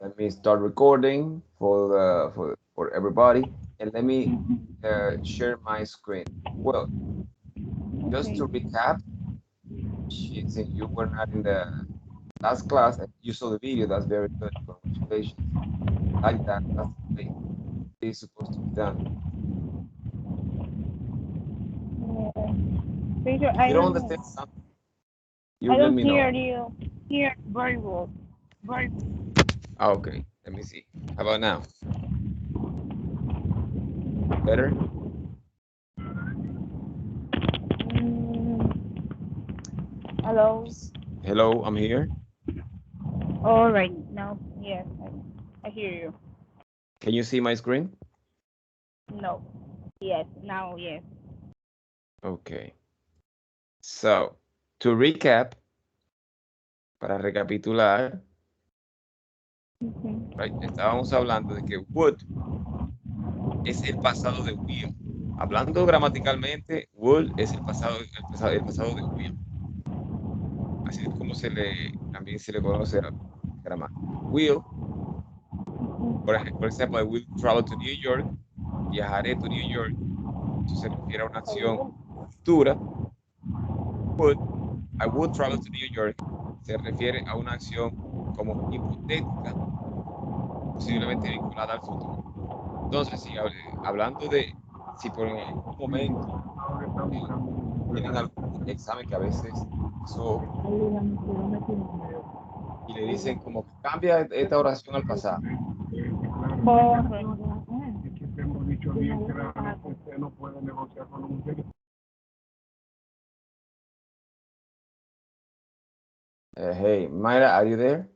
Let me start recording for everybody, and let me share my screen. Well, just Okay. to recap, since you were not in the last class and you saw the video, that's very good. Congratulations. Like that, that's the way it's supposed to be done. Teacher, If you don't understand something, you I let don't me know. hear you. Hear very well. Very. Okay, let me see. How about now? Better? Mm, hello. Hello, I'm here. All right. Now, yes, I hear you. Can you see my screen? No. Yes. Now, yes. Okay. So, to recap, para recapitular, Mhm. right, estábamos hablando de que would es el pasado de will. Hablando gramaticalmente, would es el pasado de will. Así es como también se le conoce a gramática. Will, por ejemplo, I will travel to New York, viajaré to New York, eso se refiere a una acción futura. Would, I would travel to New York, se refiere a una acción como hipotética, posiblemente vinculada al futuro. Entonces, hablando de si por algún momento tienen algún examen que a veces pasó y le dicen como que cambia esta oración al pasado. Correcto. Hey, Mayra, are you there?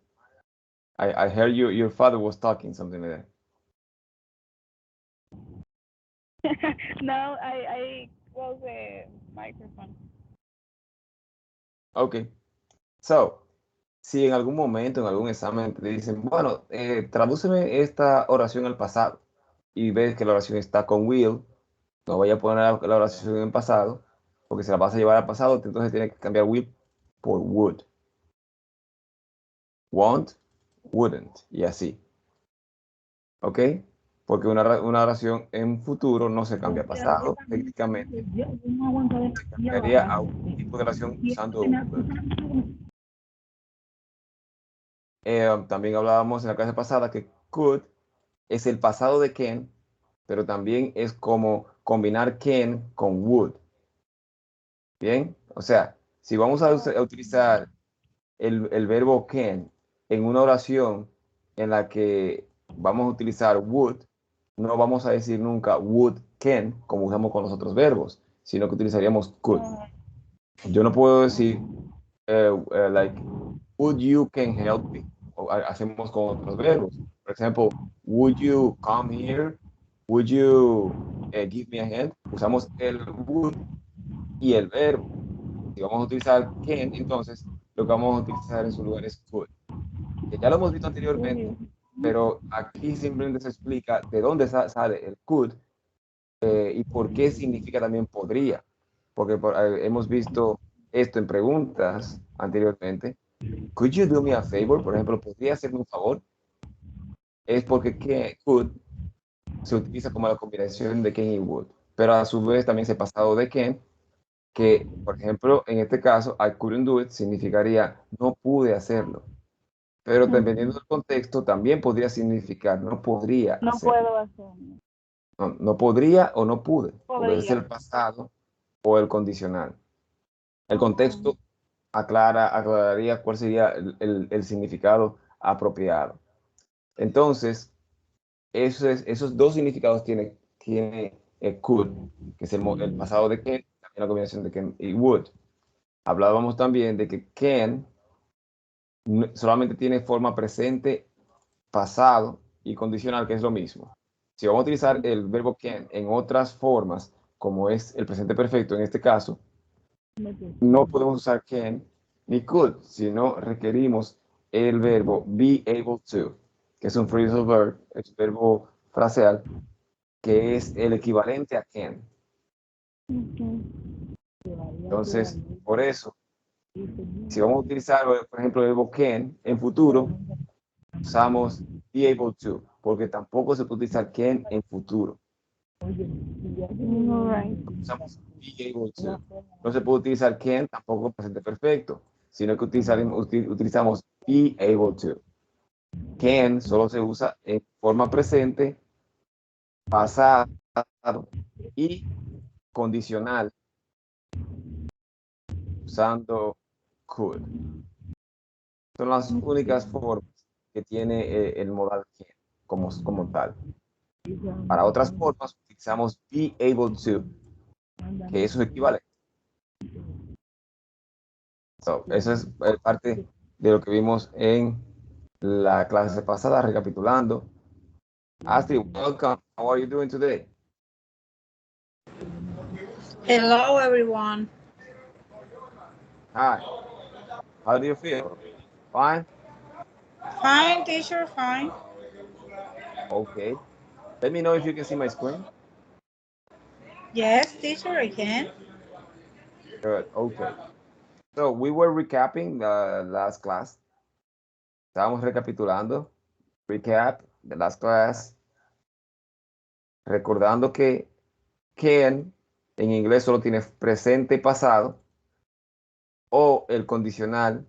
I heard your father was talking, something like that. No, I close the microphone. Okay. So, si en algún momento, en algún examen te dicen, bueno, tradúceme esta oración al pasado y ves que la oración está con will, no vaya a poner la oración en pasado, porque se la vas a llevar al pasado, entonces tienes que cambiar will por would. Won't, wouldn't, y así. ¿Ok? Porque una oración en futuro no se cambia a pasado, técnicamente, se cambiaría a un tipo de oración usando would. También hablábamos en la clase pasada que could es el pasado de can, pero también es como combinar can con would. Bien, o sea, si vamos a utilizar el verbo can en una oración en la que vamos a utilizar would, no vamos a decir nunca would can como usamos con los otros verbos, sino que utilizaríamos could. Yo no puedo decir like would you can help me, o hacemos con otros verbos. Por ejemplo, would you come here? Would you give me a hand? Usamos el would y el verbo. Si vamos a utilizar can, entonces lo que vamos a utilizar en su lugar es could. Que ya lo hemos visto anteriormente, pero aquí simplemente se explica de dónde sale el could y por qué significa también podría. Porque hemos visto esto en preguntas anteriormente. Could you do me a favor? Por ejemplo, ¿podría hacerme un favor? Es porque could se utiliza como la combinación de can y would. Pero a su vez también se ha pasado de can, que por ejemplo, en este caso, I couldn't do it significaría no pude hacerlo. Pero dependiendo del contexto, también podría significar no podría No hacerlo. puedo hacerlo. No, no podría o no pude, porque es Podría. el pasado o el condicional. El contexto aclararía cuál sería el significado apropiado. Entonces, esos dos significados tiene could, que es el pasado de can, también la combinación de can y would. Hablábamos también de que can solamente tiene forma presente, pasado y condicional, que es lo mismo. Si vamos a utilizar el verbo can en otras formas, como es el presente perfecto en este caso, no podemos usar can ni could, sino requerimos el verbo be able to, que es un phrasal verb, es un verbo fraseal, que es el equivalente a can. Entonces, por eso, si vamos a utilizar, por ejemplo, el verbo can en futuro, usamos be able to, porque tampoco se puede utilizar can en futuro. All right. Usamos be able to. No se puede utilizar can tampoco en presente perfecto, sino que utilizamos be able to. Can solo se usa en forma presente, pasado y condicional usando could. Son las únicas formas que tiene el modal can como tal. Para otras formas utilizamos be able to, que eso es equivalente. Eso es parte de lo que vimos en la clase pasada, recapitulando. Astrid, welcome. How are you doing today? Hello, everyone. Hi. How do you feel? Fine? Fine, teacher, fine. Okay. Let me know if you can see my screen. Yes, teacher, I can. Good. Okay. So we were recapping the last class. Estábamos recapitulando. Recap the last class. Recordando que can en inglés solo tiene presente y pasado, o el condicional,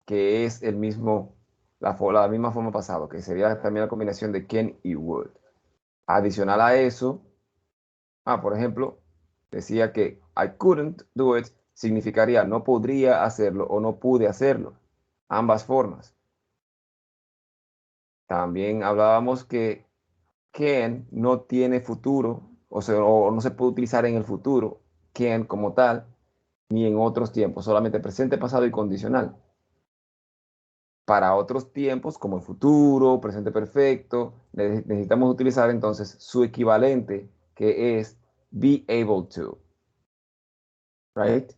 que es el mismo, la misma forma pasado, que sería también la combinación de can y would. Adicional a eso, por ejemplo, decía que I couldn't do it significaría no podría hacerlo o no pude hacerlo. Ambas formas. También hablábamos que can no tiene futuro, o sea, o no se puede utilizar en el futuro, can como tal, ni en otros tiempos, solamente presente, pasado y condicional. Para otros tiempos, como el futuro, presente perfecto, necesitamos utilizar entonces su equivalente, que es be able to. Right?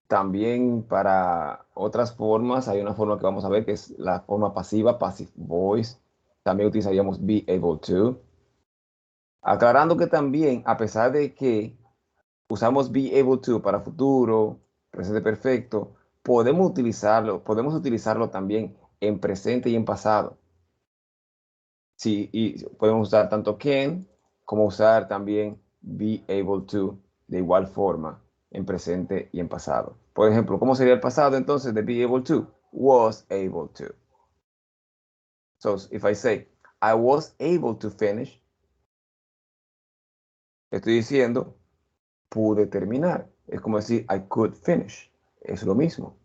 También para otras formas, hay una forma que vamos a ver que es la forma pasiva, passive voice. También utilizaríamos be able to. Aclarando que también, a pesar de que usamos be able to para futuro, presente perfecto, podemos utilizarlo también en presente y en pasado. Sí, y podemos usar tanto can como usar también be able to de igual forma en presente y en pasado. Por ejemplo, ¿cómo sería el pasado entonces de be able to? Was able to. So if I say I was able to finish, estoy diciendo pude terminar. Es como decir I could finish. Es lo mismo.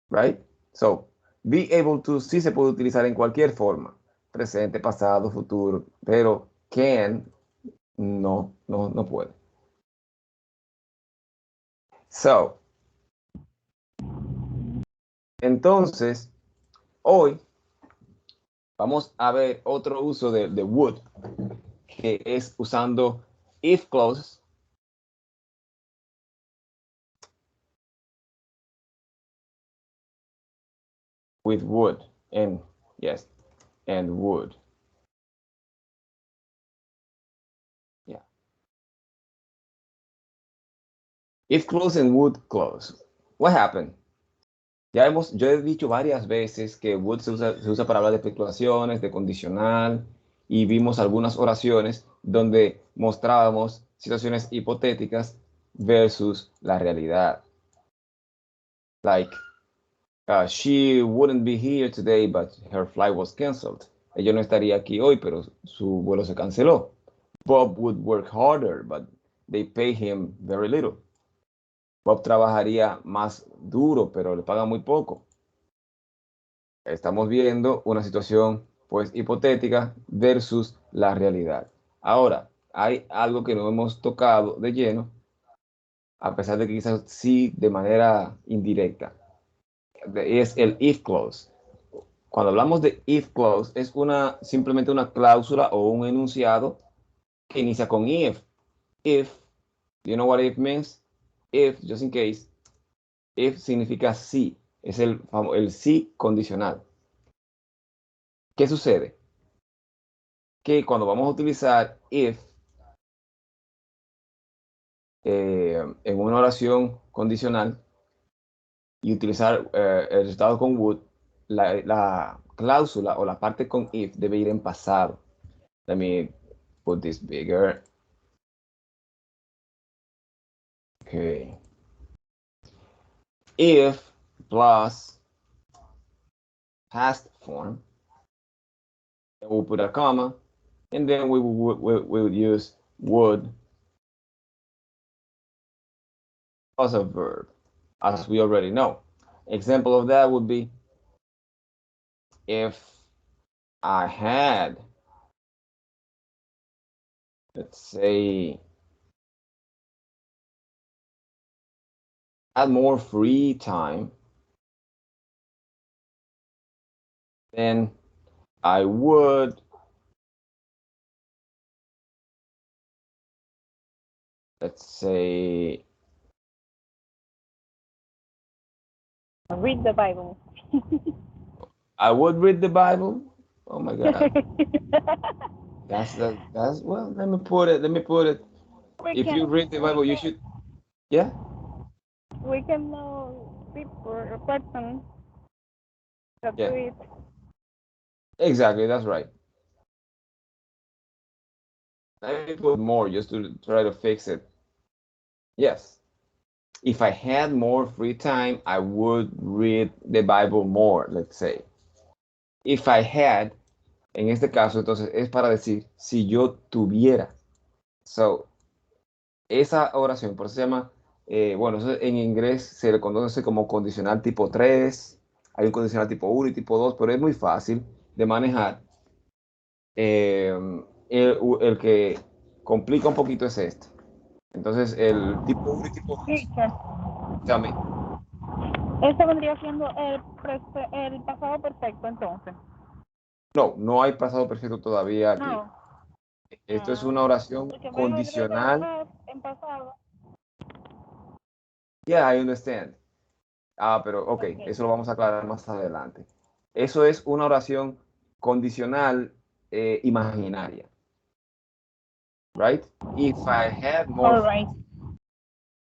Right? So, be able to sí se puede utilizar en cualquier forma. Presente, pasado, futuro. Pero can no puede. So, entonces, hoy vamos a ver otro uso de would, que es usando if clauses. With would, and yes, and would. Yeah. If clause and would clause. What happened? Yo he dicho varias veces que would se usa para hablar de especulaciones, de condicional, y vimos algunas oraciones donde mostrábamos situaciones hipotéticas versus la realidad. Like, she wouldn't be here today, but her flight was canceled. Ella no estaría aquí hoy, pero su vuelo se canceló. Bob would work harder, but they pay him very little. Bob trabajaría más duro, pero le pagan muy poco. Estamos viendo una situación pues hipotética versus la realidad. Ahora, hay algo que no hemos tocado de lleno, a pesar de que quizás sí de manera indirecta. Es el if clause. Cuando hablamos de if clause, es simplemente una cláusula o un enunciado que inicia con if. If, you know what if means? If, just in case. If significa sí. Es el sí condicional. ¿Qué sucede? Que cuando vamos a utilizar if en una oración condicional, y utilizar el resultado con would, la cláusula o la parte con if debe ir en pasado. Let me put this bigger. Okay. If plus past form, and we'll put a comma, and then we'll use would plus a verb, as we already know. Example of that would be if I had, let's say, had more free time, then I would, let's say, Read the Bible. I would read the Bible. Oh my God. That's well, let me put it. If you read the Bible, you should, yeah, We can know people, a person that yeah, do it. exactly, that's right. Let me put more just to try to fix it. Yes. If I had more free time, I would read the Bible more, let's say. If I had, en este caso, entonces es para decir si yo tuviera. So, esa oración, por eso se llama, bueno, eso en inglés se le conoce como condicional tipo 3. Hay un condicional tipo 1 y tipo 2, pero es muy fácil de manejar. El que complica un poquito es este. Entonces, el tipo 1 y tipo 2, Teacher. llame. Este vendría siendo el pasado perfecto, entonces. No hay pasado perfecto todavía aquí. No. Esto es una oración Porque me agrega condicional. past en pasado. Yeah, I understand. Pero ok, Okay. eso lo vamos a aclarar más adelante. Eso es una oración condicional imaginaria. Right? If I had more, All right.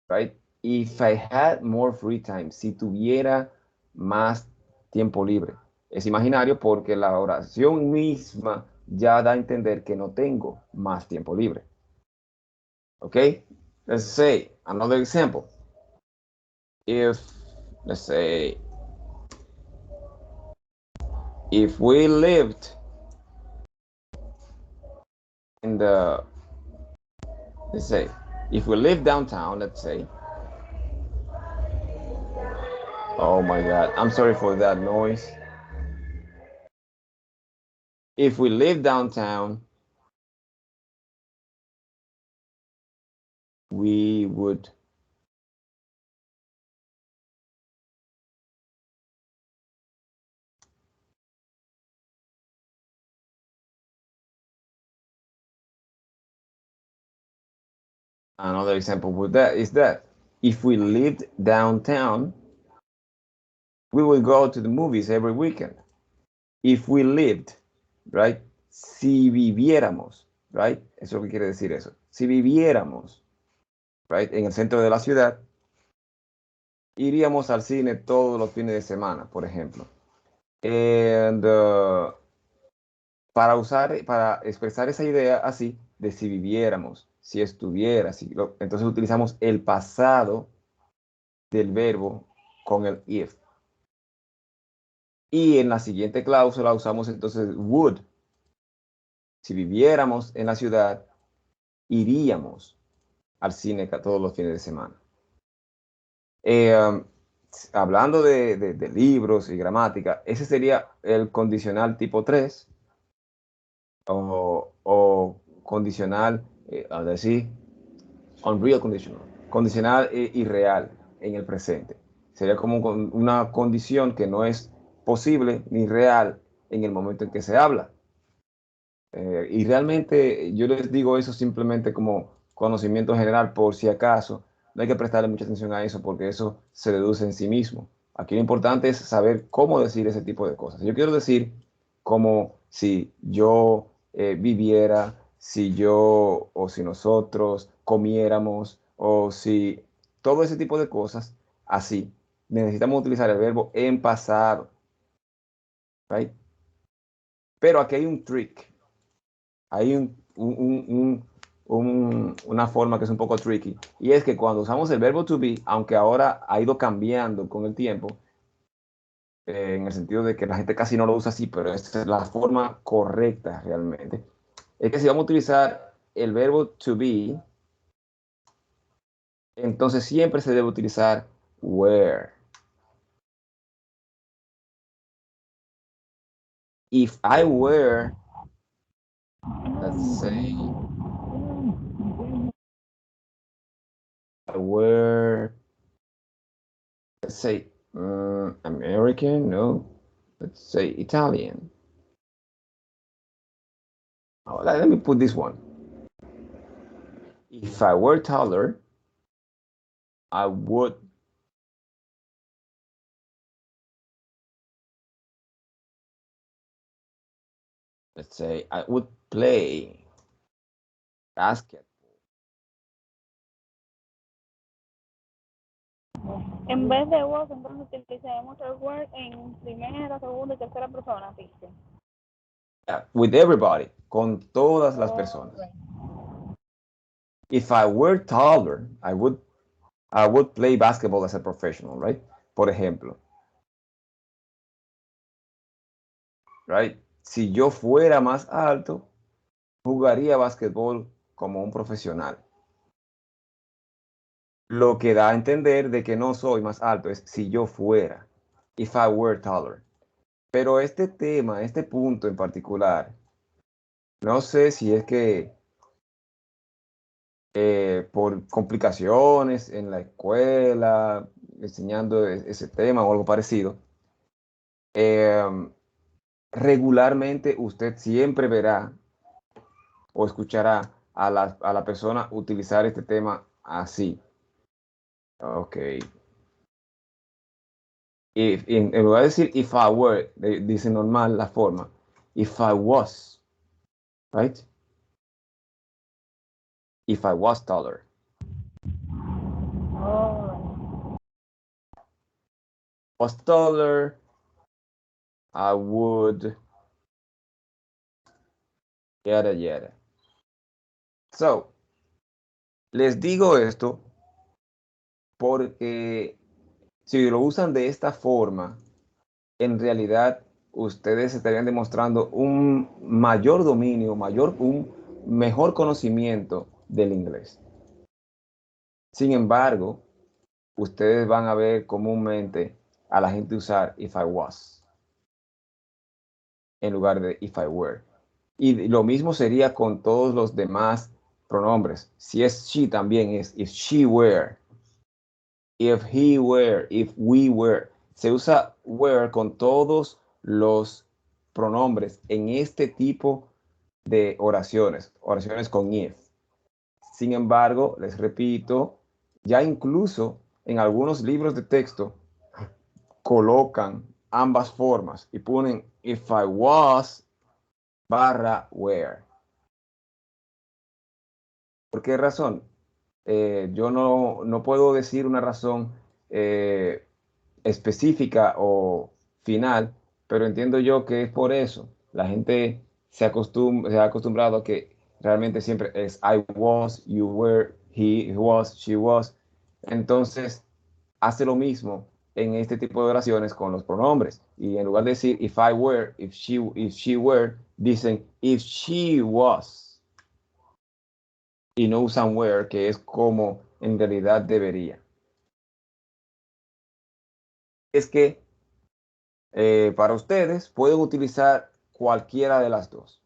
right? If I had more free time, si tuviera más tiempo libre. Es imaginario porque la oración misma ya da a entender que no tengo más tiempo libre. Okay? Let's say another example. If, let's say, if we lived in the, let's say, if we live downtown, let's say, oh my God, I'm sorry for that noise. If we live downtown, we would another example with that is that if we lived downtown, we would go to the movies every weekend. If we lived, right? Si viviéramos, right? Eso es lo que quiere decir eso. Si viviéramos, right, en el centro de la ciudad, iríamos al cine todos los fines de semana, por ejemplo. And, para expresar esa idea así, de si viviéramos, si estuviera, entonces utilizamos el pasado del verbo con el if. Y en la siguiente cláusula usamos entonces would. Si viviéramos en la ciudad, iríamos al cine todos los fines de semana. Hablando de libros y gramática, ese sería el condicional tipo 3 o condicional, a decir, unreal conditional, condicional irreal en el presente. Sería como una condición que no es posible ni real en el momento en que se habla. Y realmente yo les digo eso simplemente como conocimiento general por si acaso. No hay que prestarle mucha atención a eso porque eso se deduce en sí mismo. Aquí lo importante es saber cómo decir ese tipo de cosas. Yo quiero decir como si yo viviera, si yo o si nosotros comiéramos o si todo ese tipo de cosas así, necesitamos utilizar el verbo en pasado. Right? Pero aquí hay un trick. Hay una forma que es un poco tricky. Y es que cuando usamos el verbo to be, aunque ahora ha ido cambiando con el tiempo, en el sentido de que la gente casi no lo usa así, pero esta es la forma correcta realmente, es que si vamos a utilizar el verbo to be, entonces siempre se debe utilizar were. If I were, let's say, I were, let's say, American, no, let's say Italian. Oh, let me put this one. If I were taller, I would let's say I would play basketball. En vez de was, entonces utilizaremos el word en primera, segunda y tercera persona, dice. Yeah, with everybody, con todas las personas. If I were taller, I would play basketball as a professional, right? Por ejemplo, right? Si yo fuera más alto, jugaría basketball como un profesional. Lo que da a entender de que no soy más alto es si yo fuera. If I were taller. Pero este tema, este punto en particular, no sé si es que por complicaciones en la escuela, enseñando ese tema o algo parecido, regularmente usted siempre verá o escuchará a la persona utilizar este tema así. Ok. En lugar de decir if I were, dice normal la forma. If I was, right? If I was taller. Oh. Was taller, I would, yada, yada. So, les digo esto porque si lo usan de esta forma, en realidad ustedes estarían demostrando un mayor dominio, un mejor conocimiento del inglés. Sin embargo, ustedes van a ver comúnmente a la gente usar if I was en lugar de if I were. Y lo mismo sería con todos los demás pronombres. Si es she, también es if she were, if he were, if we were. Se usa were con todos los pronombres en este tipo de oraciones, oraciones con if. Sin embargo, les repito, ya incluso en algunos libros de texto colocan ambas formas y ponen if I was barra were. ¿Por qué razón? Yo no puedo decir una razón específica o final, pero entiendo yo que es por eso. La gente se ha acostumbrado a que realmente siempre es I was, you were, he was, she was. Entonces, hace lo mismo en este tipo de oraciones con los pronombres. Y en lugar de decir if I were, if she were, dicen if she was. Y no usan were, que es como en realidad debería. Es que para ustedes pueden utilizar cualquiera de las dos.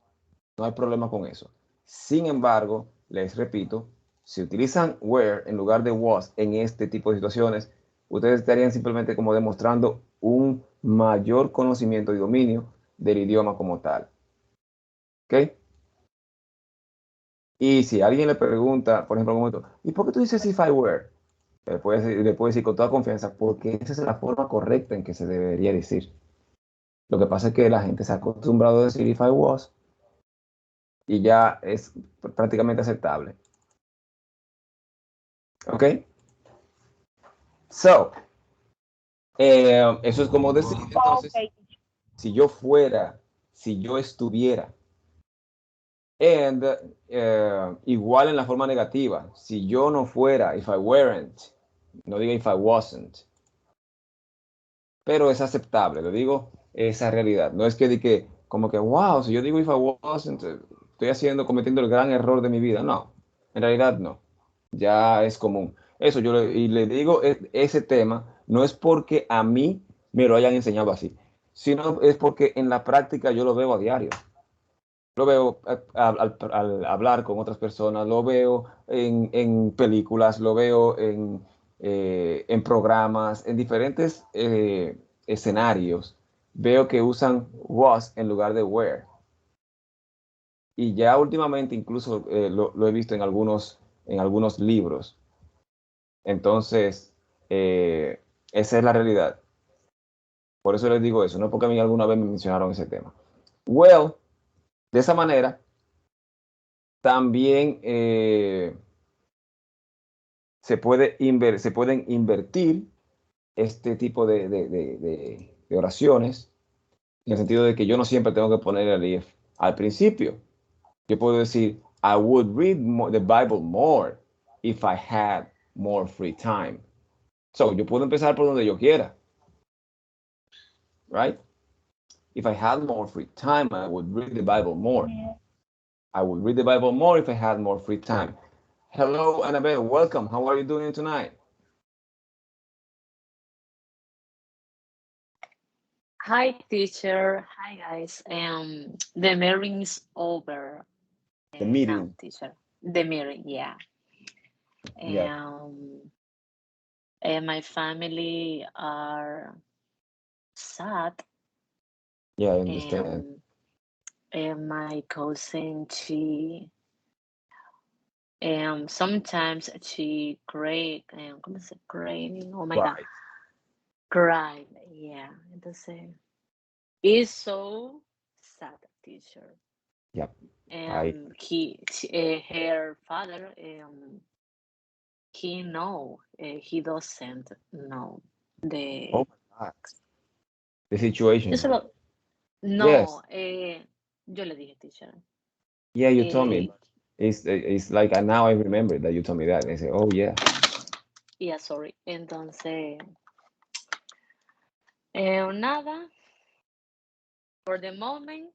No hay problema con eso. Sin embargo, les repito, si utilizan were en lugar de was en este tipo de situaciones, ustedes estarían simplemente como demostrando un mayor conocimiento y dominio del idioma como tal. ¿Ok? Y si alguien le pregunta, por ejemplo, un momento, ¿y por qué tú dices if I were? Le puedo decir con toda confianza, porque esa es la forma correcta en que se debería decir. Lo que pasa es que la gente se ha acostumbrado a decir if I was y ya es prácticamente aceptable. ¿Ok? So, Eso es como decir, entonces, Ok. si yo fuera, si yo estuviera. And igual en la forma negativa, si yo no fuera, if I weren't, no diga if I wasn't, pero es aceptable, lo digo, esa realidad. No es que di que, como que, wow, si yo digo if I wasn't, estoy cometiendo el gran error de mi vida. No, en realidad no, ya es común. Eso y le digo, ese tema no es porque a mí me lo hayan enseñado así, sino es porque en la práctica yo lo veo a diario. Lo veo al hablar con otras personas, lo veo en películas, lo veo en programas, en diferentes escenarios. Veo que usan was en lugar de were. Y ya últimamente incluso lo he visto en algunos libros. Entonces, esa es la realidad. Por eso les digo eso, no porque a mí alguna vez me mencionaron ese tema. Well, de esa manera, también se pueden invertir este tipo de oraciones, en el sentido de que yo no siempre tengo que poner el if al principio. Yo puedo decir, I would read the Bible more if I had more free time. So, yo puedo empezar por donde yo quiera, right? If I had more free time, I would read the Bible more. I would read the Bible more if I had more free time. Hello, Annabelle. Welcome. How are you doing tonight? Hi, teacher. Hi, guys. The meeting is over. The Now, meeting. teacher. The meeting, yeah. Yeah. And my family are sad. Yeah, I understand. And my cousin, sometimes she ¿cómo se crying? Oh my God. Right. Cry, yeah. Entonces, it's so sad, teacher. Yep. Her father, he doesn't know the. Oh my God. The situation. Yo solo, Yes. no, yo le dije, teacher. Yeah, you told me. It's like now I remember that you told me that. And I say, oh yeah. Yeah, sorry. Entonces, nada. For the moment,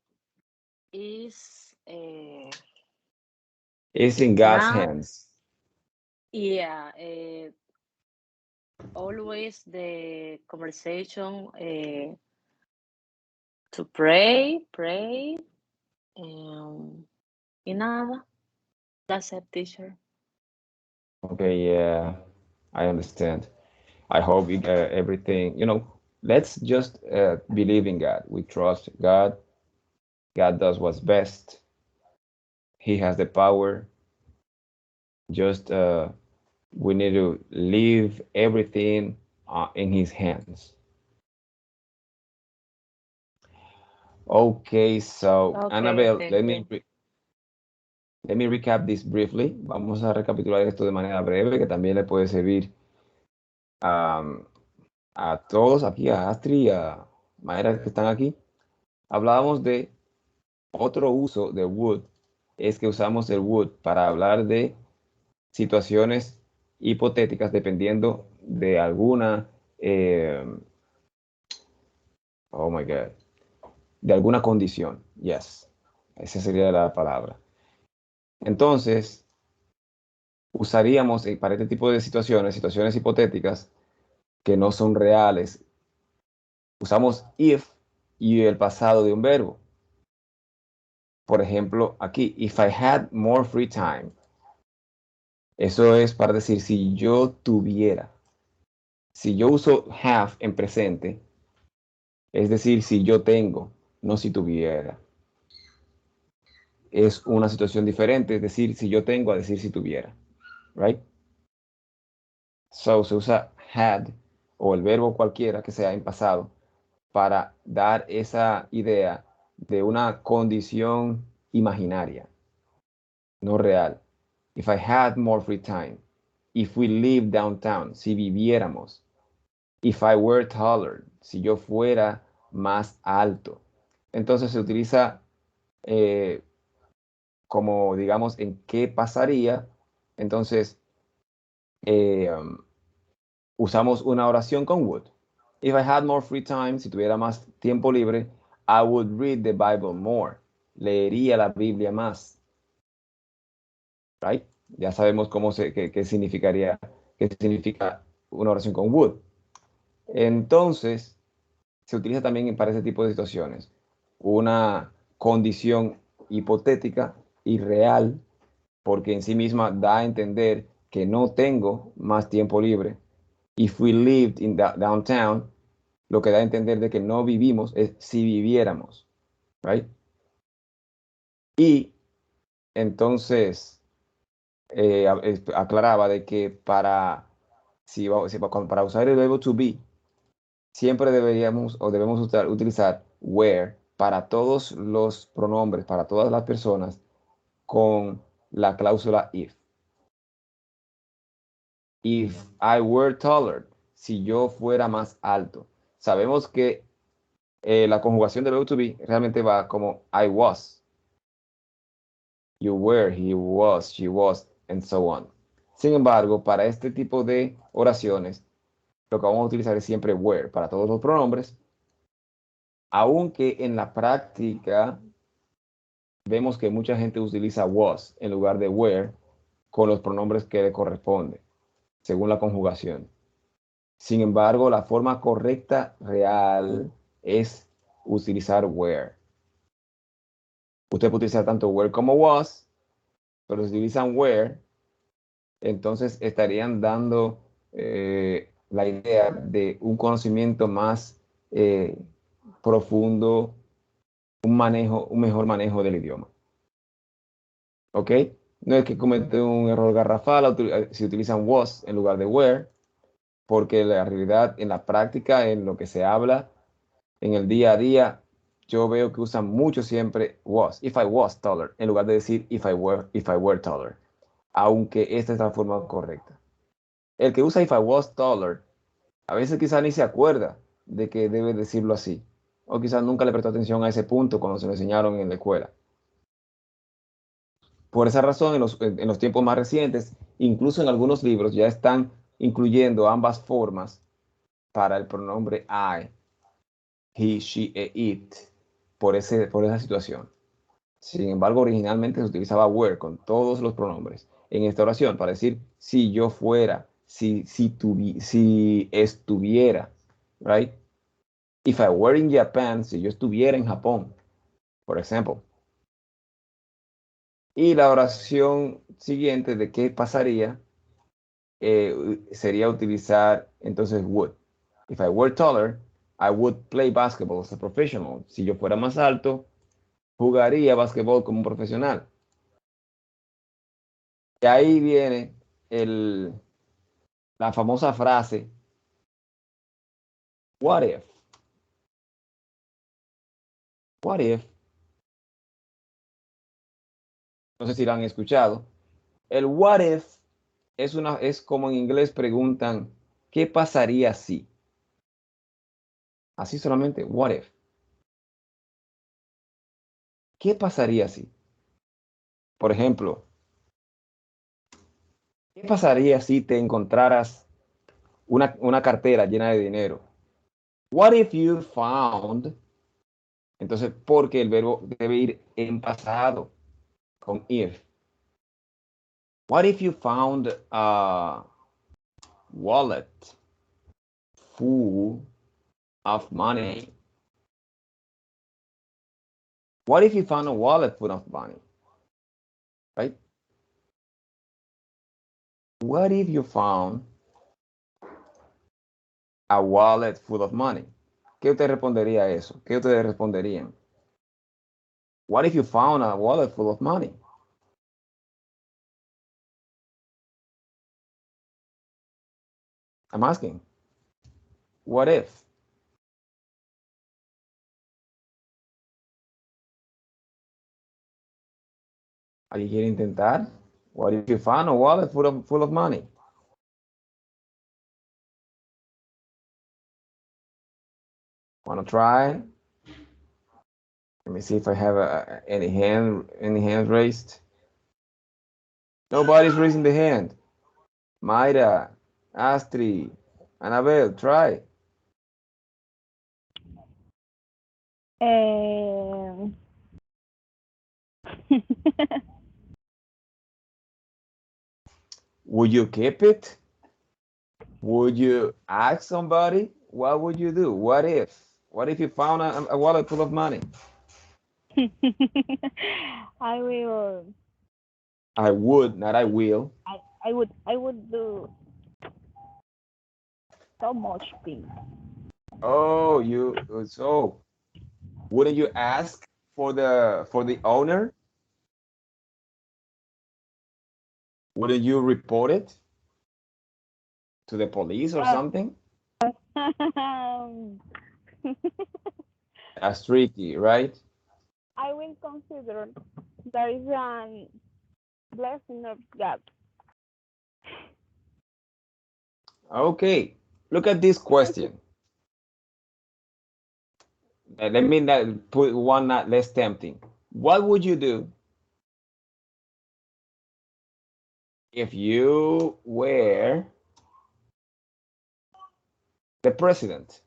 is It's in God's now, hands. yeah. Always the conversation to pray, y nada. That's it, teacher. Okay, yeah, I understand. I hope everything, let's just believe in God. We trust God. God does what's best. He has the power. Just we need to leave everything in His hands. Okay, so Okay, Annabelle, thank let you. me recap this briefly. Vamos a recapitular esto de manera breve, que también le puede servir a todos aquí, a Astrid y a Mayra que están aquí. Hablábamos de otro uso de would, es que usamos el would para hablar de situaciones hipotéticas dependiendo de alguna, oh my God, de alguna condición. Yes, esa sería la palabra. Entonces, usaríamos para este tipo de situaciones hipotéticas que no son reales, usamos if y el pasado de un verbo. Por ejemplo, aquí, if I had more free time. Eso es para decir si yo tuviera. Si yo uso have en presente, es decir, si yo tengo, no si tuviera. Es una situación diferente, es decir, si yo tengo a decir si tuviera. Right? So se usa had o el verbo cualquiera que sea en pasado para dar esa idea de una condición imaginaria, no real. If I had more free time, if we live downtown, si viviéramos, If I were taller, si yo fuera más alto. Entonces se utiliza como, digamos, en qué pasaría. Entonces usamos una oración con would. If I had more free time, si tuviera más tiempo libre, I would read the Bible more. Leería la Biblia más. Right? Ya sabemos qué significaría, qué significa una oración con would. Entonces, se utiliza también para ese tipo de situaciones. Una condición hipotética y real, porque en sí misma da a entender que no tengo más tiempo libre. If we lived in downtown, lo que da a entender de que no vivimos es si viviéramos, right? Y entonces aclaraba de que para usar el verbo to be, siempre deberíamos o debemos utilizar where para todos los pronombres, para todas las personas, con la cláusula if. If I were taller, si yo fuera más alto. Sabemos que la conjugación del verbo to be realmente va como I was, you were, he was, she was, and so on. Sin embargo, para este tipo de oraciones, lo que vamos a utilizar es siempre were para todos los pronombres, aunque en la práctica vemos que mucha gente utiliza was en lugar de were con los pronombres que le corresponden, según la conjugación. Sin embargo, la forma correcta real es utilizar were. Usted puede utilizar tanto were como was, pero si utilizan were, entonces estarían dando la idea de un conocimiento más profundo, un mejor manejo del idioma. ¿Ok? No es que cometen un error garrafal si utilizan was en lugar de were, porque la realidad en la práctica, en lo que se habla, en el día a día, yo veo que usan mucho siempre was, if I was taller, en lugar de decir if I were taller, aunque esta es la forma correcta. El que usa if I was taller, a veces quizás ni se acuerda de que debe decirlo así, o quizás nunca le prestó atención a ese punto cuando se lo enseñaron en la escuela. Por esa razón, en los tiempos más recientes, incluso en algunos libros ya están incluyendo ambas formas para el pronombre I, he, she e it, por esa situación. Sin embargo, originalmente se utilizaba were con todos los pronombres en esta oración para decir si yo fuera, si estuviera, right? If I were in Japan, si yo estuviera en Japón, por ejemplo. Y la oración siguiente de qué pasaría sería utilizar entonces would. If I were taller, I would play basketball as a professional. Si yo fuera más alto, jugaría basquetbol como un profesional. Y ahí viene la famosa frase, what if? What if? No sé si lo han escuchado. El what if es como en inglés preguntan, ¿qué pasaría si? Así solamente, what if? ¿Qué pasaría si? Por ejemplo, ¿qué pasaría si te encontraras una cartera llena de dinero? What if you found? Entonces, porque el verbo debe ir en pasado con if. What if you found a wallet full of money? What if you found a wallet full of money? Right? What if you found a wallet full of money? ¿Qué usted respondería a eso? ¿Qué ustedes responderían? What if you found a wallet full of money? I'm asking. What if? ¿Alguien quiere intentar? What if you found a wallet full of money? Wanna try? Let me see if I have any hands raised. Nobody's raising the hand. Mayra, Astrid, Annabelle, try. Um, Would you keep it? Would you ask somebody? What would you do? What if? What if you found a wallet full of money? I will. I would, not I will. I would do so much things. Oh, so wouldn't you ask for the owner? Wouldn't you report it to the police or something? Um, That's tricky, right? I will consider there is a blessing of God. Okay, look at this question. Let me put one not less tempting. What would you do if you were the president?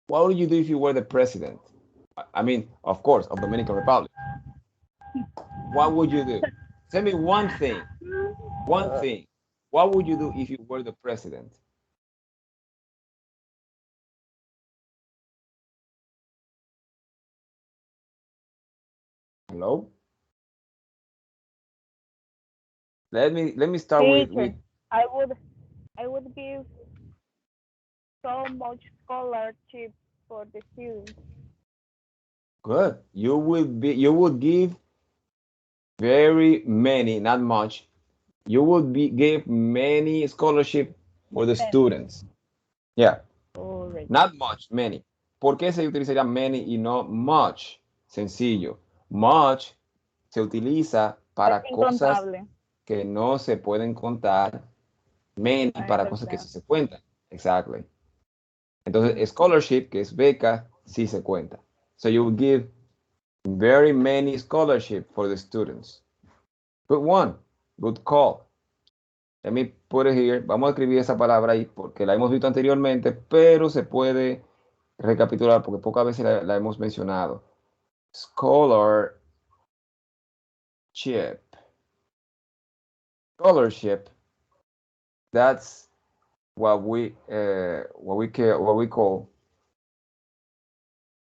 What would you do if you were the president? I mean, of course, of Dominican Republic. What would you do? Tell me one thing. One thing. What would you do if you were the president? Hello? Let me start with Teacher, I would give so much scholarship for the students. good. You would give very many, not much. You would give many scholarship for the students. Yeah, Correct. not much, many. ¿Por qué se utilizaría many y no much? Sencillo. Much se utiliza Es para cosas incontable. que no se pueden contar, many I para cosas que sí understand. se cuentan. Exactly. Entonces, scholarship, que es beca, sí se cuenta. So you will give very many scholarship for the students. Good one. Good call. Let me put it here. Vamos a escribir esa palabra ahí porque la hemos visto anteriormente, pero se puede recapitular porque pocas veces la hemos mencionado. Scholarship. Scholarship. That's what we call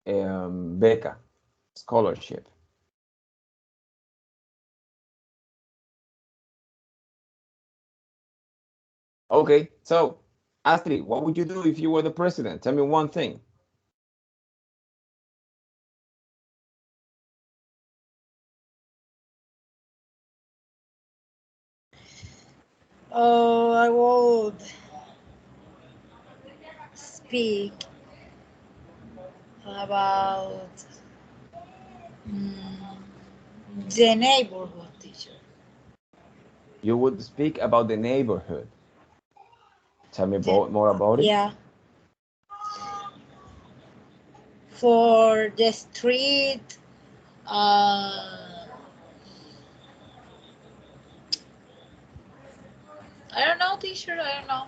beca. Scholarship. Okay, so Astrid, what would you do if you were the president? Tell me one thing. Oh, I would speak about the neighborhood, teacher. You would speak about the neighborhood. Tell me more about it. Yeah. For the street, I don't know, teacher. I don't know.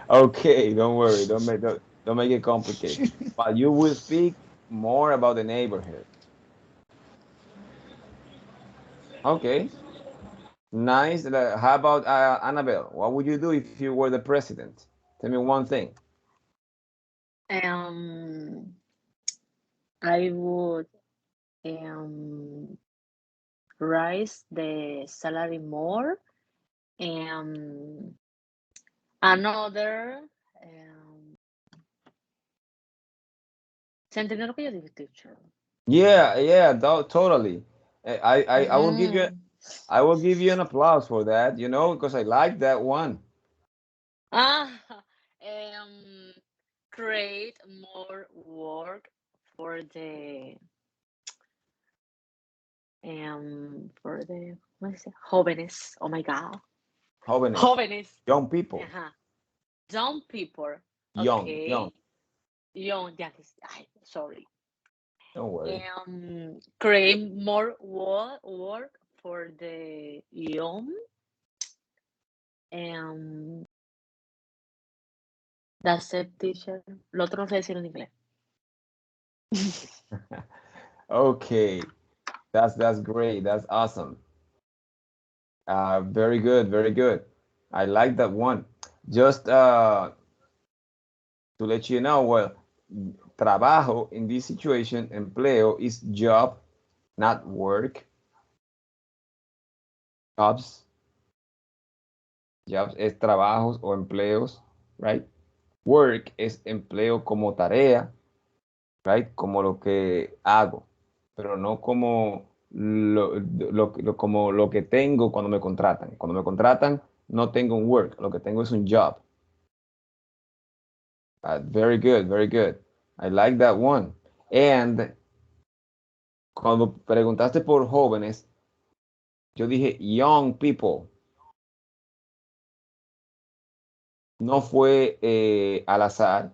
Okay, don't worry. Don't make it complicated. But you will speak more about the neighborhood. Okay, nice. How about Annabelle? What would you do if you were the president? Tell me one thing. I would raise the salary more. Another. ¿Se entendió lo que yo dije, teacher? Yeah, totally. I will give you Mm. I will give you an applause for that. You know, because I like that one. Create more work for the ¿cómo se dice? Jóvenes. Oh my God. Jóvenes. Jóvenes. Young people. Ajá. Young people. Young, Okay. young. Young, ya que sorry. Don't worry. Create more work for the young. That's it, teacher. Lo otro no sé decir en inglés. Okay. That's great. That's awesome. Very good, very good. I like that one. Just to let you know, well, trabajo in this situation, empleo is job, not work. Jobs es trabajos o empleos, right? Work es empleo como tarea, right? Como lo que hago, pero no como como lo que tengo cuando me contratan. Cuando me contratan, no tengo un work, lo que tengo es un job. Very good, very good. I like that one. And cuando preguntaste por jóvenes, yo dije young people. No fue al azar,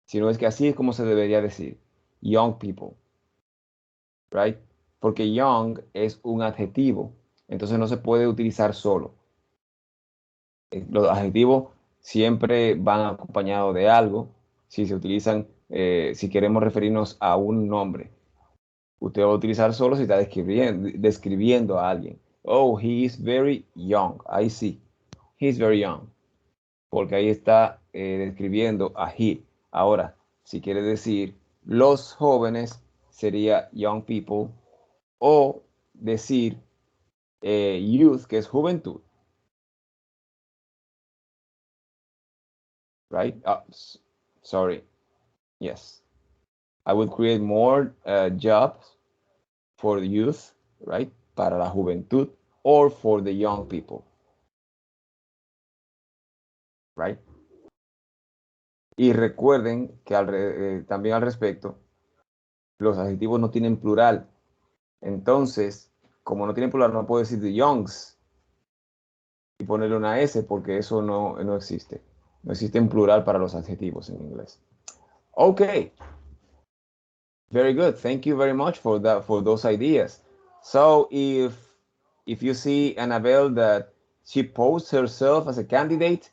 sino es que así es como se debería decir. Young people. Right? Porque young es un adjetivo, entonces no se puede utilizar solo. Los adjetivos siempre van acompañados de algo. Si se utilizan, si queremos referirnos a un nombre, usted va a utilizar solo si está describiendo a alguien. Oh, he is very young. Ahí sí. He is very young. Porque ahí está describiendo a he. Ahora, si quiere decir los jóvenes, sería young people. O decir youth, que es juventud. Right? Sorry. Yes. I would create more jobs for the youth, right? Para la juventud, or for the young people. Right? Y recuerden que también al respecto, los adjetivos no tienen plural. Entonces, como no tienen plural, no puedo decir the youngs y ponerle una S porque eso no existe. No existe en plural para los adjetivos en inglés. Okay. Very good. Thank you very much for those ideas. So if you see Annabelle that she posts herself as a candidate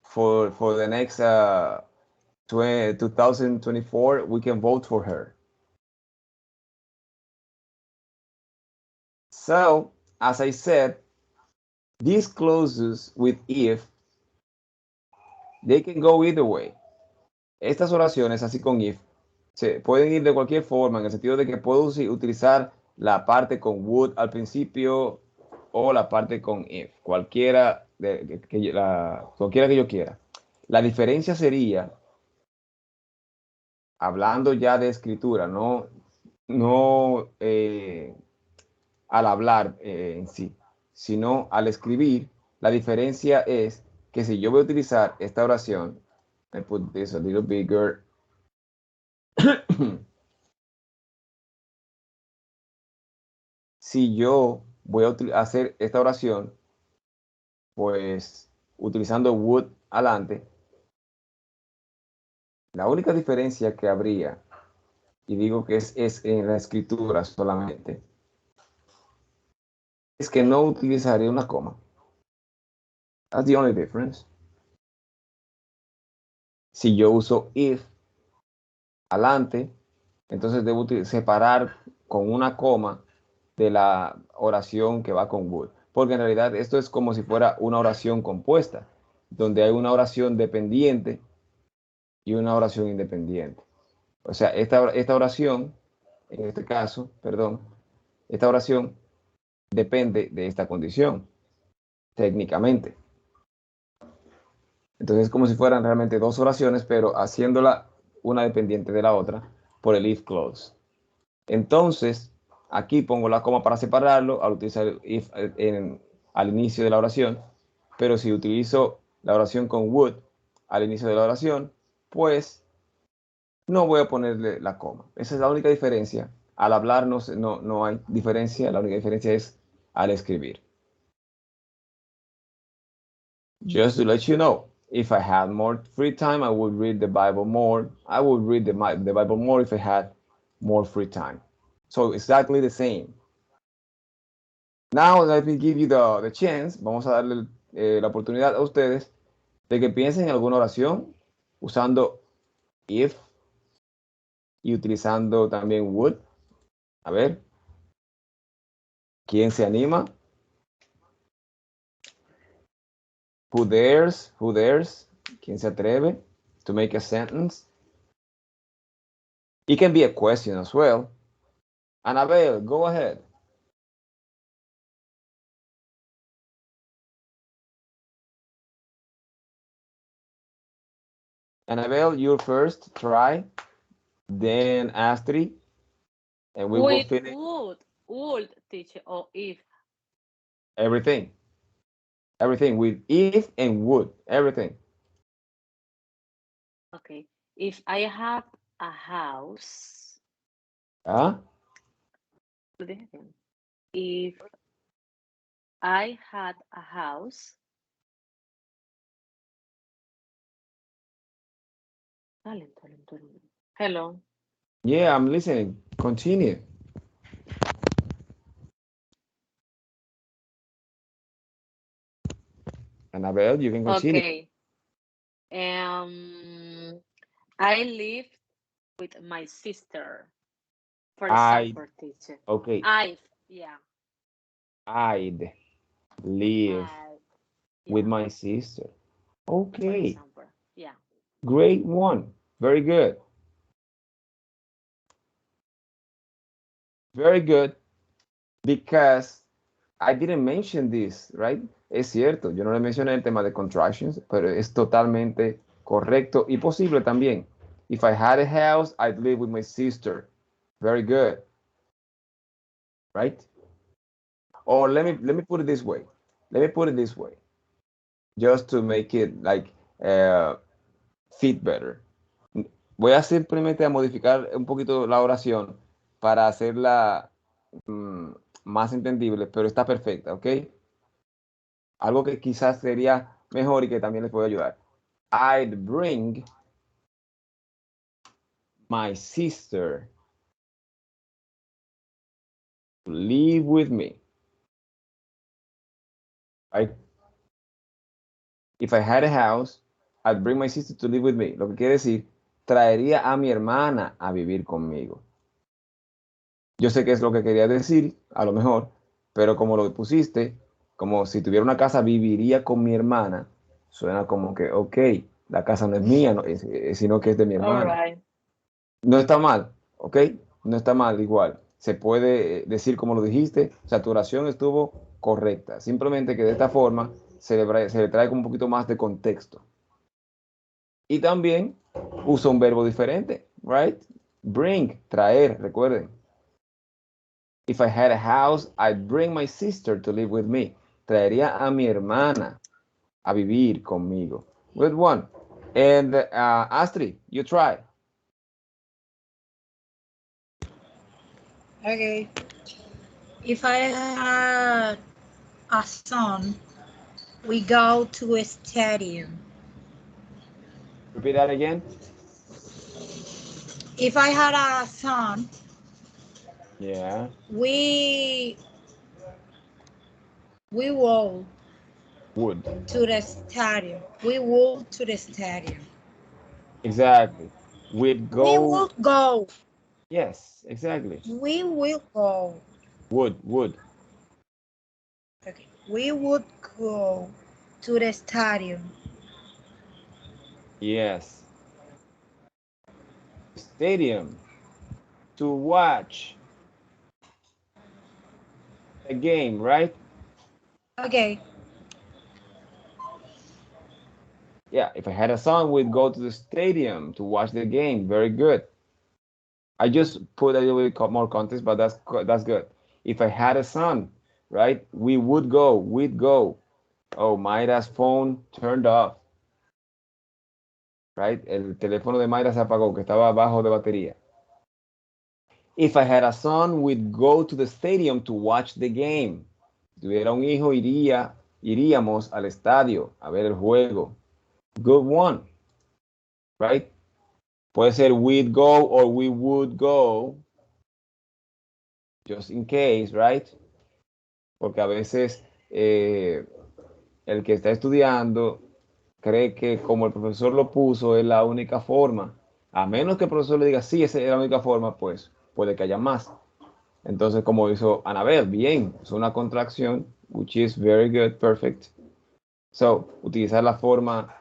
for the next 2024, we can vote for her. So, as I said, these clauses with if, they can go either way. Estas oraciones así con if se pueden ir de cualquier forma, en el sentido de que puedo utilizar la parte con would al principio o la parte con if, cualquiera cualquiera que yo quiera. La diferencia sería, hablando ya de escritura, no al hablar en sí, sino al escribir, la diferencia es que si yo voy a utilizar esta oración, I put this a little bigger. Si yo voy a hacer esta oración, pues utilizando would adelante, la única diferencia que habría, y digo que es en la escritura solamente, es que no utilizaré una coma. That's the only difference. Si yo uso if adelante, entonces debo separar con una coma de la oración que va con would. Porque en realidad esto es como si fuera una oración compuesta, donde hay una oración dependiente y una oración independiente. O sea, esta oración, en este caso, perdón, esta oración depende de esta condición, técnicamente. Entonces es como si fueran realmente dos oraciones, pero haciéndola una dependiente de la otra por el if clause. Entonces, aquí pongo la coma para separarlo al utilizar el if al inicio de la oración, pero si utilizo la oración con would al inicio de la oración, pues no voy a ponerle la coma. Esa es la única diferencia. Al hablar no hay diferencia, la única diferencia es al escribir. Just to let you know, if I had more free time, I would read the Bible more. I would read the Bible more if I had more free time. So exactly the same. Now let me give you the chance. Vamos a darle la oportunidad a ustedes de que piensen en alguna oración usando if y utilizando también would. A ver, ¿quién se anima? Who dares? Who dares? ¿Quién se atreve to make a sentence? It can be a question as well. Annabelle, go ahead. Annabelle, you first. Try. Then Astrid. And we will With finish would teacher or if. everything. Everything with if and would. Everything. Okay. If I have a house, Huh? if I had a house, hello. Yeah, I'm listening. Continue. Annabelle, you can continue. Okay. I live with my sister. For example, teacher. Okay. Yeah. I'd live with my sister. For Okay. example, yeah. Great one. Very good. Very good. Because I didn't mention this, right? Es cierto, yo no le mencioné el tema de contractions, pero es totalmente correcto y posible también. If I had a house, I'd live with my sister. Very good. Right? Or let me put it this way. Let me put it this way. Just to make it like fit better. Voy a simplemente a modificar un poquito la oración para hacerla más entendible, pero está perfecta, ¿ok? Algo que quizás sería mejor y que también les puede ayudar. I'd bring my sister to live with me. Right? If I had a house, I'd bring my sister to live with me. Lo que quiere decir, traería a mi hermana a vivir conmigo. Yo sé que es lo que quería decir, a lo mejor, pero como lo pusiste, como si tuviera una casa, viviría con mi hermana, suena como que, ok, la casa no es mía, no, sino que es de mi hermana. All right. No está mal, ¿ok? No está mal igual. Se puede decir como lo dijiste, o sea, tu oración estuvo correcta. Simplemente que de esta forma se le trae con un poquito más de contexto. Y también usa un verbo diferente, right? Bring, traer, recuerden. If I had a house, I'd bring my sister to live with me. Traería a mi hermana a vivir conmigo. Good one. And Astrid, you try. Okay. If I had a son, we go to a stadium. Repeat that again. If I had a son, Yeah. we will Would. to the stadium. We will to the stadium. Exactly. We'd go. We will go. Yes, exactly. We will go. Would. Okay. We would go to the stadium. Yes. Stadium to watch a game, right? Okay. Yeah, if I had a son, we'd go to the stadium to watch the game. Very good. I just put a little bit more context, but that's good. If I had a son, right, we'd go. Oh, Mayra's phone turned off. Right? El teléfono de Mayra se apagó, que estaba bajo de batería. If I had a son, we'd go to the stadium to watch the game. Si tuviera un hijo, iría iríamos al estadio a ver el juego. Good one, right? Puede ser we'd go or we would go, just in case, right? Porque a veces el que está estudiando cree que como el profesor lo puso es la única forma. A menos que el profesor le diga, sí, esa es la única forma, pues puede que haya más. Entonces, como hizo Anabel, bien, es una contracción, which is very good, perfect. So, utilizar la forma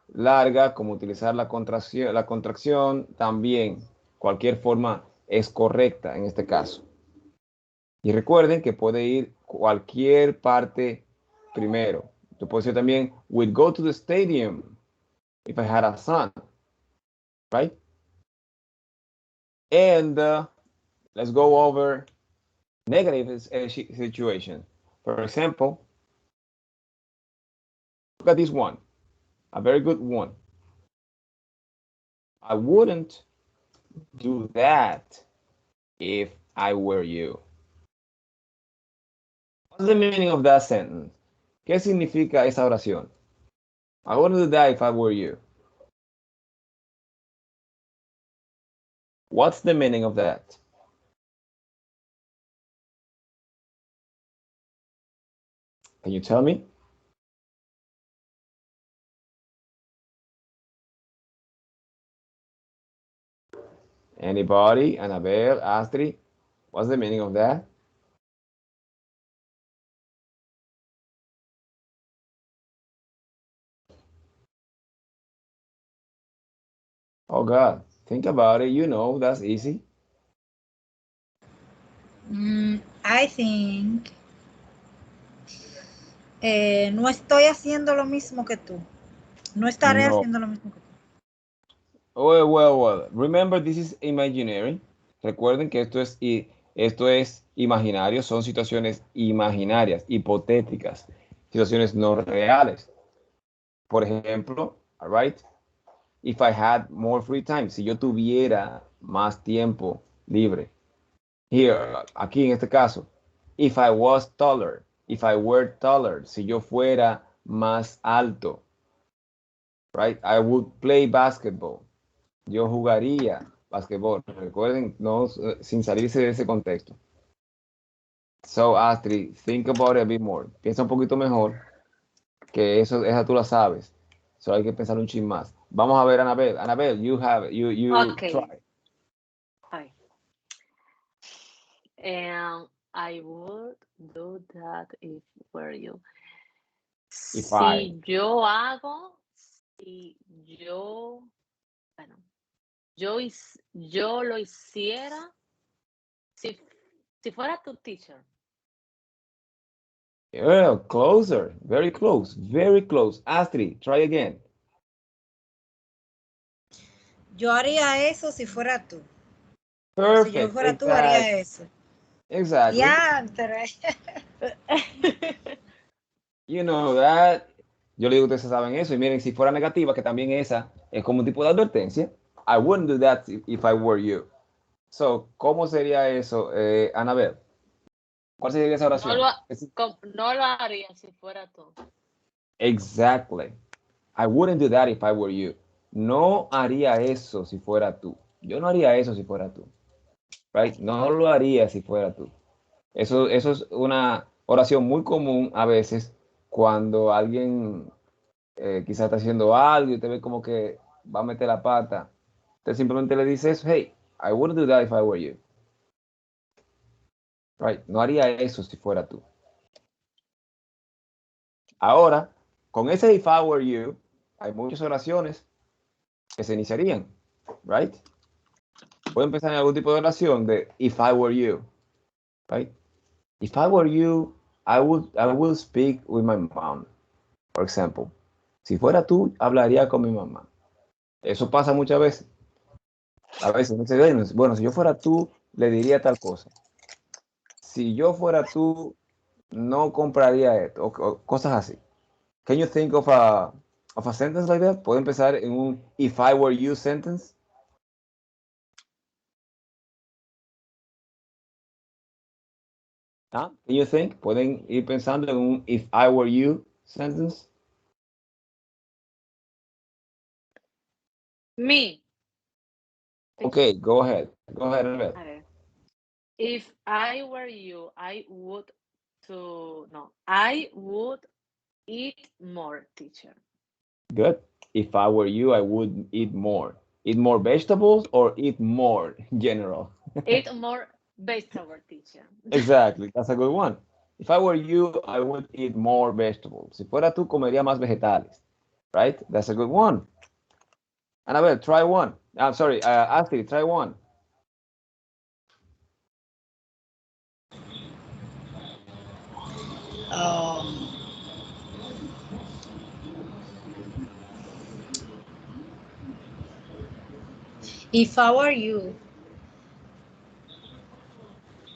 larga como utilizar la contracción también. Cualquier forma es correcta en este caso. Y recuerden que puede ir cualquier parte primero. Yo puedo decir también, we'd go to the stadium if I had a son, right? And let's go over negative situation. For example, look at this one, a very good one. I wouldn't do that if I were you. What's the meaning of that sentence? ¿Qué significa esa oración? I wouldn't do that if I were you. What's the meaning of that? Can you tell me? Anybody? Annabelle, Astrid? What's the meaning of that? Oh God, think about it. You know, that's easy. I think no estoy haciendo lo mismo que tú. No estaré No. haciendo lo mismo que tú. Well. Remember, this is imaginary. Recuerden que esto es imaginario, son situaciones imaginarias, hipotéticas, situaciones no reales. Por ejemplo, all right, if I had more free time, si yo tuviera más tiempo libre. Here, aquí en este caso, if I was taller, if I were taller, si yo fuera más alto, right, I would play basketball. Yo jugaría basquetbol. Recuerden, no, sin salirse de ese contexto. So, Astrid, think about it a bit more. Piensa un poquito mejor, que esa tú la sabes. Solo hay que pensar un chin más. Vamos a ver, Anabel. Anabel, you have it. You Okay. try. Hi. And I would do that if were you. If Si I. yo hago, si yo, bueno, yo lo hiciera, si fuera tu teacher. Yeah, closer. Very close. Very close. Astrid, try again. Yo haría eso si fuera tú. Perfect. Si yo fuera tú, haría eso. Exactly. Diantre. You know that. Yo le digo, ustedes saben eso. Y miren, si fuera negativa, que también esa es como un tipo de advertencia. I wouldn't do that if I were you. So, ¿cómo sería eso, Anabel? ¿Cuál sería esa oración? No lo haría si fuera tú. Exactly. I wouldn't do that if I were you. No haría eso si fuera tú. Yo no haría eso si fuera tú. Right? No lo haría si fuera tú. Eso es una oración muy común a veces cuando alguien quizás está haciendo algo y te ve como que va a meter la pata. Usted simplemente le dice eso, hey, I wouldn't do that if I were you. Right? No haría eso si fuera tú. Ahora, con ese if I were you, hay muchas oraciones que se iniciarían, right? Puedo empezar en algún tipo de oración de if I were you, right? If I were you, I would speak with my mom, for example. Si fuera tú, hablaría con mi mamá. Eso pasa muchas veces. A veces me dice, bueno, si yo fuera tú, le diría tal cosa. Si yo fuera tú, no compraría esto, o cosas así. Can you think of a sentence like that? ¿Puedo empezar en un if I were you sentence? ¿Ah? Can you think? Pueden ir pensando en un if I were you sentence? Me. Okay, go ahead. Go ahead, Annabelle. Okay. If I were you, I would I would eat more, teacher. Good. If I were you, I would eat more. Eat more vegetables or eat more in general? Eat more vegetable, teacher. Exactly, that's a good one. If I were you, I would eat more vegetables. Si fuera tú, comería más vegetales. Right? That's a good one. Annabelle, try one. I'm sorry, Astrid, try one. Um, if I were you,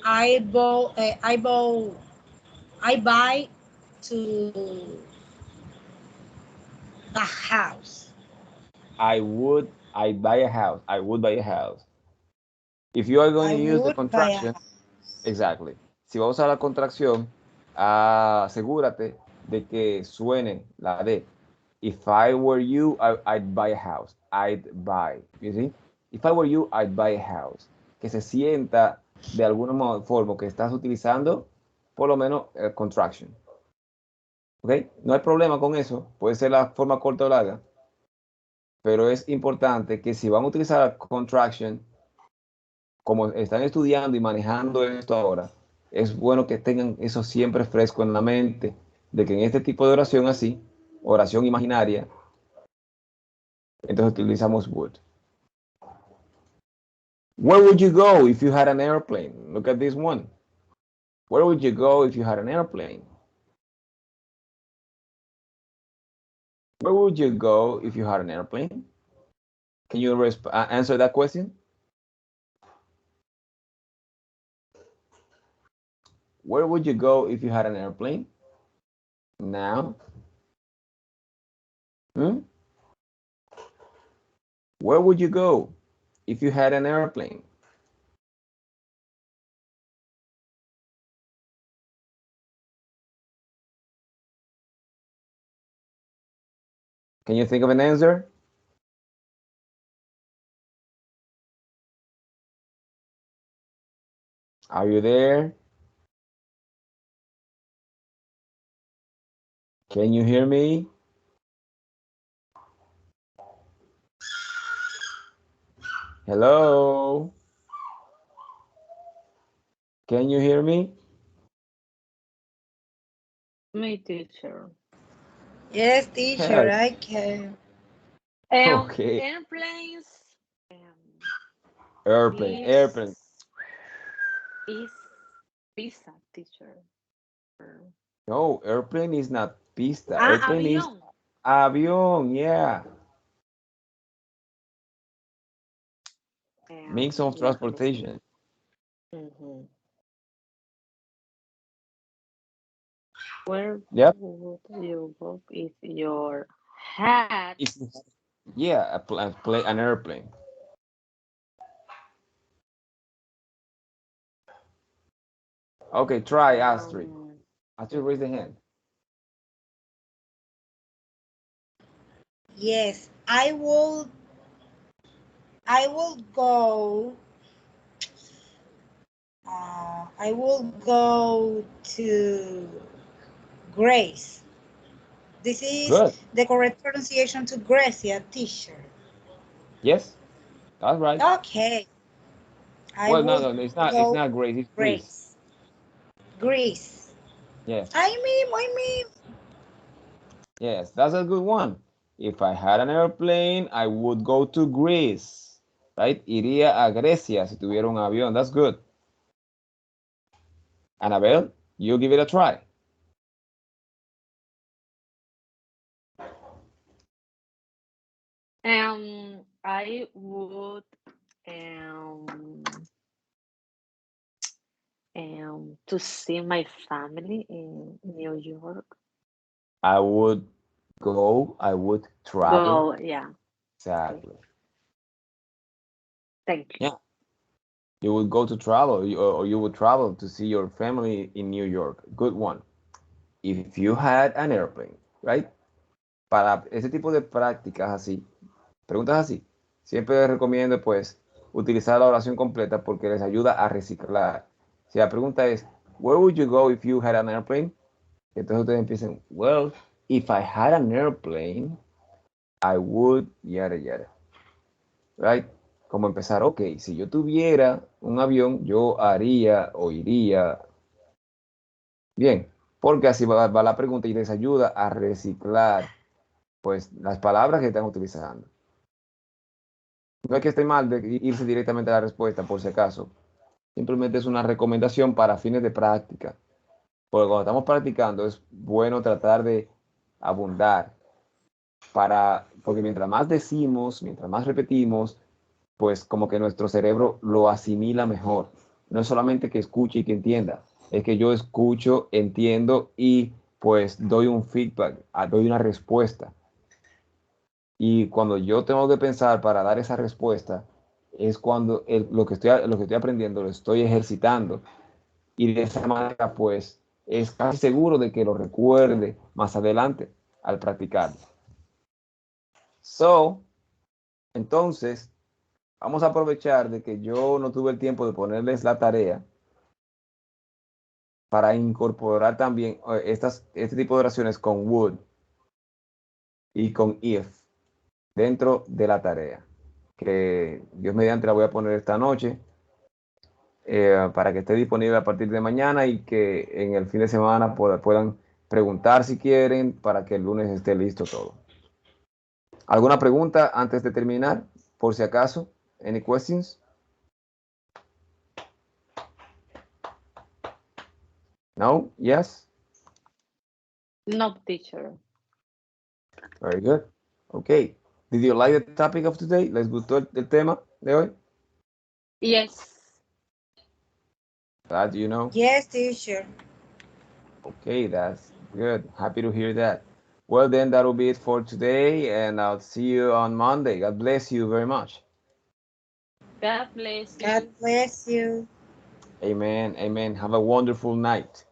I bow, I bow, I buy to a house. I'd buy a house. I would buy a house. If you are going I to use the would buy a contraction, house. exactly. Si vas a usar la contracción, asegúrate de que suene la D. If I were you, I'd buy a house. I'd buy. You see? If I were you, I'd buy a house. Que se sienta de alguna forma que estás utilizando, por lo menos, contraction. ¿Ok? No hay problema con eso. Puede ser la forma corta o larga. Pero es importante que si van a utilizar contraction, como están estudiando y manejando esto ahora, es bueno que tengan eso siempre fresco en la mente, de que en este tipo de oración así, oración imaginaria, entonces utilizamos would. Where would you go if you had an airplane? Look at this one. Where would you go if you had an airplane? Where would you go if you had an airplane? Can you answer that question? Where would you go if you had an airplane? Now? Hmm? Where would you go if you had an airplane? Can you think of an answer? Are you there? Can you hear me? Hello? Can you hear me? Me, teacher. Yes, teacher, Yes. I can. Okay. Airplanes. Airplane. Is pizza, teacher. No, airplane is not pista. Ah, Airplane is avión. avión, yeah. Means of Yeah, let me see. transportation. Mhm. Where Yep. would you go if your hat? Yeah, an airplane. Okay, try Astrid. Astrid, raise the hand. Yes, I will go. I will go to Grace. This is Good. the correct pronunciation to Gracia, teacher. Yes, that's right. Okay. I Well, will no, it's not. It's go not Grace. It's Greece. Grace. Greece. Yes, I mean. yes, that's a good one. If I had an airplane, I would go to Greece. Right? Iría a Grecia si tuviera un avión. That's good. Annabelle, you give it a try. I would um to see my family in New York. I would go. I would travel. Go, yeah. Exactly. Thank you. Yeah. You would go to travel, or you would travel to see your family in New York. Good one. if you had an airplane, right? Para ese tipo de prácticas así, preguntas así, siempre recomiendo pues utilizar la oración completa porque les ayuda a reciclar. Si la pregunta es, where would you go if you had an airplane? Entonces ustedes empiezan, well, if I had an airplane, I would, yada, yada. Right? Como empezar, ok, si yo tuviera un avión, yo haría o iría. Bien, porque así va la pregunta y les ayuda a reciclar pues las palabras que están utilizando. No es que esté mal de irse directamente a la respuesta, por si acaso. Simplemente es una recomendación para fines de práctica. Porque cuando estamos practicando es bueno tratar de abundar porque mientras más decimos, mientras más repetimos, pues como que nuestro cerebro lo asimila mejor. No es solamente que escuche y que entienda, es que yo escucho, entiendo y pues doy un feedback, doy una respuesta. Y cuando yo tengo que pensar para dar esa respuesta, es cuando lo que estoy aprendiendo lo estoy ejercitando. Y de esa manera, pues, es casi seguro de que lo recuerde más adelante al practicarlo. Entonces, vamos a aprovechar de que yo no tuve el tiempo de ponerles la tarea para incorporar también este tipo de oraciones con would y con if dentro de la tarea. Que Dios mediante la voy a poner esta noche para que esté disponible a partir de mañana y que en el fin de semana puedan preguntar si quieren para que el lunes esté listo todo. ¿Alguna pregunta antes de terminar? Por si acaso. Any questions? No? Yes? No, teacher. Very good. Okay. Did you like the topic of today? ¿Les gustó el tema de hoy? Yes. Glad you know. Yes, teacher. Okay, that's good. Happy to hear that. Well, then that'll be it for today, and I'll see you on Monday. God bless you very much. God bless you. God bless you. Amen. Amen. Have a wonderful night.